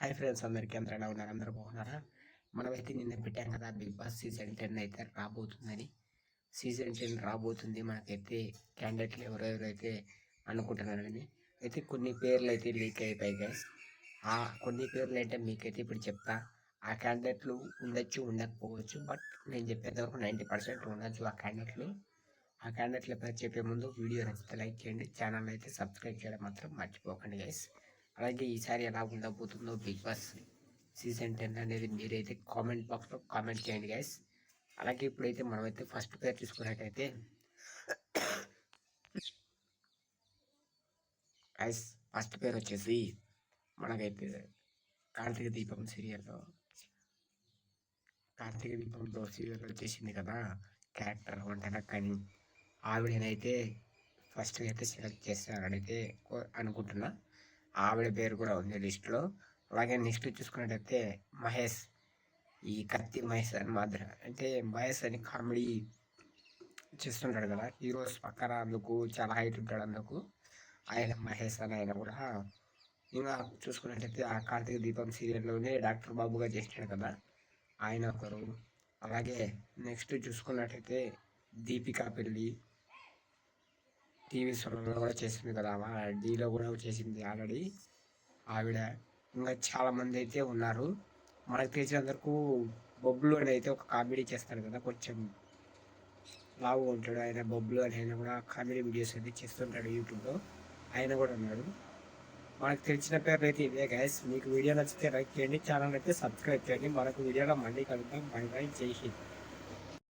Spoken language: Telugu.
హాయ్ ఫ్రెండ్స్, అందరికీ అందరూ ఎలా ఉన్నారు? అందరూ బాగున్నారా? మనమైతే నిన్న పెట్టాం కదా, బిగ్ బాస్ సీజన్ 10 అయితే రాబోతుందని. సీజన్ 10 రాబోతుంది. మనకైతే క్యాండిడేట్లు ఎవరెవరైతే అనుకుంటున్నారని అయితే కొన్ని పేర్లు అయితే లీక్ అయిపోయాయి గైస్. ఆ కొన్ని పేర్లు అంటే మీకైతే ఇప్పుడు చెప్తా. ఆ క్యాండిడేట్లు ఉండొచ్చు, ఉండకపోవచ్చు. బట్ నేను చెప్పేంత వరకు 90% ఉండొచ్చు ఆ క్యాండిడేట్ల పేరు చెప్పే ముందు వీడియో నచ్చితే లైక్ చేయండి, ఛానల్ అయితే సబ్స్క్రైబ్ చేయడం మాత్రం మర్చిపోకండి గైస్. అలాగే ఈసారి ఎలా ఉండబోతుందో బిగ్ బాస్ సీజన్ 10 అనేది మీరైతే కామెంట్ బాక్స్లో కామెంట్ చేయండి గైస్. అలాగే ఇప్పుడైతే మనమైతే ఫస్ట్ పేరు తీసుకున్నట్టయితే గైస్, ఫస్ట్ పేరు వచ్చేసి మనకైతే కార్తీక దీపం సీరియల్లో వచ్చేసింది కదా, క్యారెక్టర్ వంటనక్కని. ఆవిడనైతే ఫస్ట్ అయితే సెలెక్ట్ చేస్తారనైతే అనుకుంటున్నా. ఆవిడ పేరు కూడా ఉంది లిస్ట్లో. అలాగే నెక్స్ట్ చూసుకున్నట్టయితే మహేష్, ఈ కత్తి మహేష్ అని మాత్రం అంటే మహేష్ అని కామెడీ చేస్తుంటాడు కదా, హీరోస్ పక్కన అందుకు చాలా హైట్ ఉంటాడు అందుకు. ఆయన మహేష్ అని ఆయన కూడా. ఇంకా చూసుకున్నట్టయితే ఆ కార్తీక దీపం సీరియల్లోనే డాక్టర్ బాబుగా చేసినాడు కదా, ఆయన ఒకరు. అలాగే నెక్స్ట్ చూసుకున్నట్టయితే దీపికా పెళ్ళి టీవీ షోలో కూడా చేసింది కదా, డీలో కూడా చేసింది ఆల్రెడీ ఆవిడ. ఇంకా చాలామంది అయితే ఉన్నారు. మనకు తెలిసినందుకు బొబ్బులు అని అయితే ఒక కామెడీ చేస్తాడు కదా, కొంచెం లావు ఉంటాడు ఆయన. బొబ్బులు అని ఆయన కూడా కామెడీ వీడియోస్ అయితే చేస్తుంటాడు యూట్యూబ్లో, ఆయన కూడా ఉన్నాడు. మనకు తెలిసిన పేర్లు అయితే ఇవే గైస్. మీకు వీడియో నచ్చితే లైక్ చేయండి, ఛానల్ అయితే సబ్స్క్రైబ్ చేయండి. మనకు వీడియోలో మళ్ళీ కలుద్దాం. బై బై, జై హింద్.